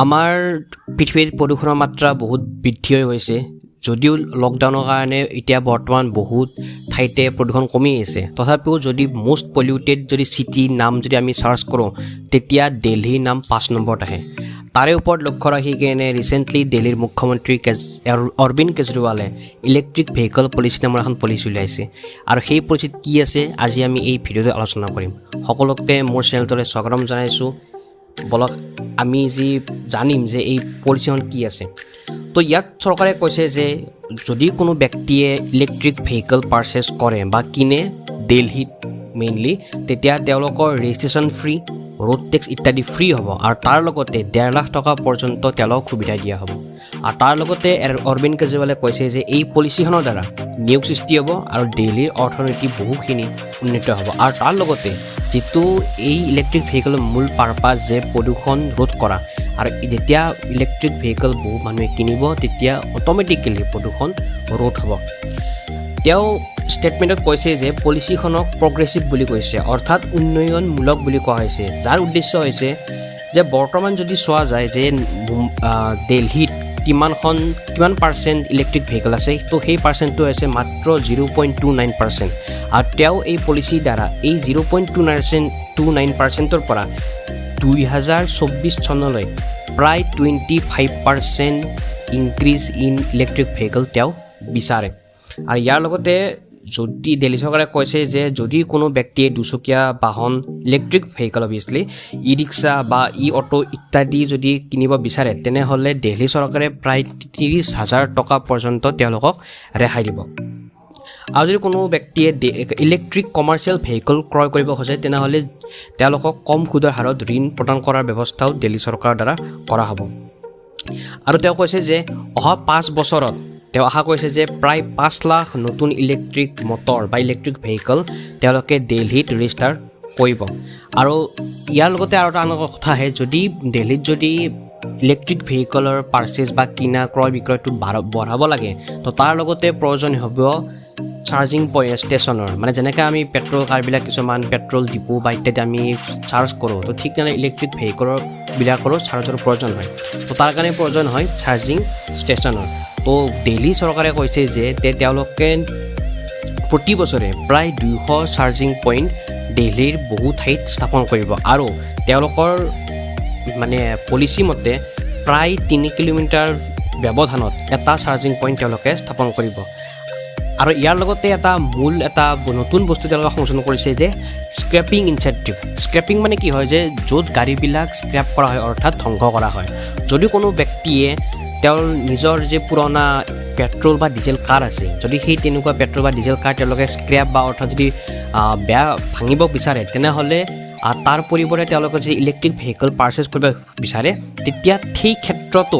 আমাৰ পৃথিৱীত প্ৰদূষণৰ মাত্ৰা বহুত বৃদ্ধি হৈ গৈছে যদিও লকডাউনৰ কাৰণে এতিয়া বৰ্তমান বহুত ঠাইতে প্ৰদূষণ কমি আছে তথাপিও যদি মোষ্ট পলিউটেড যদি চিটি নাম যদি আমি সাৰ্চ কৰোঁ তেতিয়া দিল্লীৰ নাম 5 নম্বৰত আহে তাৰে ওপৰত লক্ষ্য ৰাখি কেনে ৰিসেন্টলি দিল্লীৰ মুখ্যমন্ত্ৰী অৰবিন্দ কেজৰিৱালে ইলেক্ট্ৰিক ভেহিকল পলিচি নামৰ এখন পলিচি উলিয়াইছে আৰু সেই পলিচিত কি আছে আজি আমি এই ভিডিঅ'তে আলোচনা কৰিম সকলোকে মোৰ চেনেলটোলৈ স্বাগতম জনাইছোঁ বলক আমি যি জানিম যে এই পলিচিখন কি আছে তো ইয়াত চৰকাৰে কৈছে যে যদি কোনো ব্যক্তিয়ে ইলেক্ট্ৰিক ভেহিকল পাৰচেজ কৰে বা কিনে দিল্লীত মেইনলি তেতিয়া তেওঁলোকৰ ৰেজিষ্ট্ৰেশ্যন ফ্ৰী ৰোড টেক্স ইত্যাদি ফ্ৰী হ'ব আৰু তাৰ লগতে 1.5 লাখ টকা পৰ্যন্ত তেওঁলোকক সুবিধা দিয়া হ'ব আৰু তাৰ লগতে অৰবিন্দ কেজৰিৱালে কৈছে যে এই পলিচিখনৰ দ্বাৰা নিয়োগ সৃষ্টি হ'ব আৰু দিল্লীৰ অৰ্থনীতি বহুখিনি উন্নত হ'ব আৰু তাৰ লগতে যেটো এই ইলেক্ট্ৰিক ভেহিকলৰ মূল পাৰপাছ যে প্ৰদূষণ ৰোধ কৰা আৰু যেতিয়া ইলেক্ট্ৰিক ভেহিকল বহু মানুহে কিনিব তেতিয়া অটোমেটিক্যালি প্ৰদূষণ ৰোধ হ'ব তেওঁ ষ্টেটমেণ্টত কৈছে যে পলিচিখনক প্ৰগ্ৰেছিভ বুলি কৈছে অৰ্থাৎ উন্নয়নমূলক বুলি কোৱা হৈছে যাৰ উদ্দেশ্য হৈছে যে বৰ্তমান যদি চোৱা যায় যে দিল্লীত কিমান পাৰ্চেণ্ট ইলেক্ট্ৰিক ভেহিকল আছে তো সেই পাৰ্চেণ্টটো আছে মাত্ৰ 0.29% আৰু তেওঁ এই পলিচিৰ দ্বাৰা এই 0.29%ৰ পৰা 2024 চনলৈ প্ৰায় 25% ইনক্ৰিজ ইন ইলেক্ট্ৰিক ভেহিকল তেওঁ বিচাৰে আৰু ইয়াৰ লগতে যদি দিল্লী চৰকাৰে কৈছে যে যদি কোনো ব্যক্তিয়ে দুচকীয়া বাহন ইলেক্ট্ৰিক ভেহিকল অভিয়াছলি ই ৰিক্সা বা ই অটো ইত্যাদি যদি কিনিব বিচাৰে তেনেহ'লে দিল্লী চৰকাৰে প্ৰায় 30,000 টকা পৰ্যন্ত তেওঁলোকক ৰেহাই দিব আৰু যদি কোনো ব্যক্তিয়ে ইলেক্ট্ৰিক কমাৰ্চিয়েল ভেহিকল ক্ৰয় কৰিব খোজে তেনেহ'লে তেওঁলোকক কম সুদৰ হাৰত ঋণ প্ৰদান কৰাৰ ব্যৱস্থাও দিল্লী চৰকাৰৰ দ্বাৰা কৰা হ'ব আৰু তেওঁ কৈছে যে অহা 5 বছৰত তেওঁ আশা কৰিছে যে প্ৰায় 5 লাখ নতুন ইলেক্ট্ৰিক মটৰ বা ইলেক্ট্ৰিক ভেহিকল তেওঁলোকে দিল্লীত ৰেজিষ্টাৰ কৰিব আৰু ইয়াৰ লগতে আৰু এটা কথা আহে যদি দিল্লীত যদি ইলেক্ট্ৰিক ভেহিকলৰ পাৰ্চেজ বা কিনা ক্ৰয় বিক্ৰয়টো বঢ়াব লাগে তো তাৰ লগতে প্ৰয়োজন হ'ব চাৰ্জিং পইণ্ট ষ্টেচনৰ মানে যেনেকৈ আমি পেট্ৰল কাৰবিলাক কিছুমান পেট্ৰল ডিপু বা ইত্যাদি আমি চাৰ্জ কৰোঁ তো ঠিক তেনেকৈ ইলেক্ট্ৰিক ভেহিকলবিলাকৰো চাৰ্জৰ প্ৰয়োজন হয় তো তাৰ কাৰণে প্ৰয়োজন হয় চাৰ্জিং ষ্টেচনৰ তো দিল্লী চৰকাৰে কৈছে যে তেওঁলোকে প্ৰতি বছৰে প্ৰায় 200 চাৰ্জিং পইণ্ট দিল্লীৰ বহু ঠাইত স্থাপন কৰিব আৰু তেওঁলোকৰ মানে পলিচি মতে প্ৰায় 3 কিলোমিটাৰ ব্যৱধানত এটা চাৰ্জিং পইণ্ট তেওঁলোকে স্থাপন কৰিব আৰু ইয়াৰ লগতে এটা নতুন বস্তু তেওঁলোকে সংযোজন কৰিছে যে স্ক্ৰেপিং ইনচেণ্টিভ স্ক্ৰেপিং মানে কি হয় যে য'ত গাড়ীবিলাক স্ক্ৰেপ কৰা হয় অৰ্থাৎ ধ্বংস কৰা হয় যদি কোনো ব্যক্তিয়ে তেওঁৰ নিজৰ যে পুৰণা পেট্ৰল বা ডিজেল কাৰ আছে যদি সেই তেনেকুৱা পেট্ৰল বা ডিজেল কাৰ তেওঁলোকে স্ক্ৰেপ বা অৰ্থাৎ যদি বেয়া ভাঙিব বিচাৰে তেনেহ'লে তাৰ পৰিৱৰ্তে তেওঁলোকে যদি ইলেক্ট্ৰিক ভেহিকল পাৰ্চেজ কৰিব বিচাৰে তেতিয়া সেই ক্ষেত্ৰতো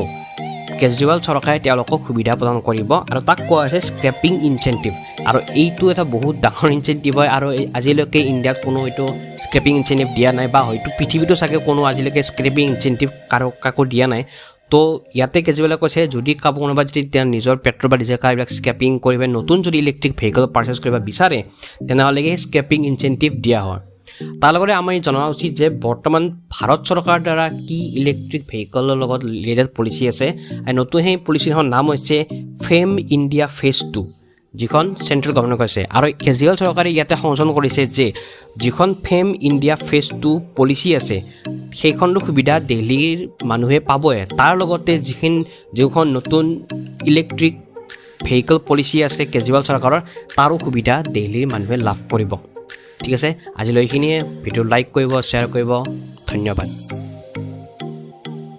কেজৰিৱাল চৰকাৰে তেওঁলোকক সুবিধা প্ৰদান কৰিব আৰু তাক কোৱা হৈছে স্ক্ৰেপিং ইনচেণ্টিভ আৰু এইটো এটা বহুত ডাঙৰ ইনচেণ্টিভ হয় আৰু আজিলৈকে ইণ্ডিয়াত কোনো এইটো স্ক্ৰেপিং ইনচেণ্টিভ দিয়া নাই বা হয়তো পৃথিৱীতো চাগে কোনো আজিলৈকে স্ক্ৰেপিং ইনচেণ্টিভ কাকো দিয়া নাই তো ইয়াতে কেজৰিৱালে কৈছে যদি কোনোবা যদি তেওঁ নিজৰ পেট্ৰল বা ডিজেল কাৰবিলাক স্ক্ৰেপিং কৰিব নতুন যদি ইলেক্ট্ৰিক ভেহিকল পাৰ্চেজ কৰিব বিচাৰে তেনেহ'লে সেই স্ক্ৰেপিং ইনচেণ্টিভ দিয়া হয় তাৰ লগতে আমি জনা উচিত যে বৰ্তমান ভাৰত চৰকাৰৰ দ্বাৰা কি ইলেক্ট্ৰিক ভেহিকলৰ লগত ৰিলেটেড পলিচি আছে আৰু নতুন সেই পলিচিখনৰ নাম হৈছে ফেম ইণ্ডিয়া ফেজ 2 যিখন চেণ্ট্ৰেল গভৰ্ণমেণ্টে কৈছে আৰু কেজৰিৱাল চৰকাৰে ইয়াতে সংযোজন কৰিছে যে যিখন ফেম ইণ্ডিয়া ফেজ 2 পলিচি আছে সেইখনটো সুবিধা দিল্লীৰ মানুহে পাবই তাৰ লগতে যিখন নতুন ইলেক্ট্ৰিক ভেহিকল পলিচি আছে কেজৰিৱাল চৰকাৰৰ তাৰো সুবিধা দিল্লীৰ মানুহে লাভ কৰিব ঠিক আছে আজিলৈ এইখিনিয়ে ভিডিঅ' লাইক কৰিব শ্বেয়াৰ কৰিব ধন্যবাদ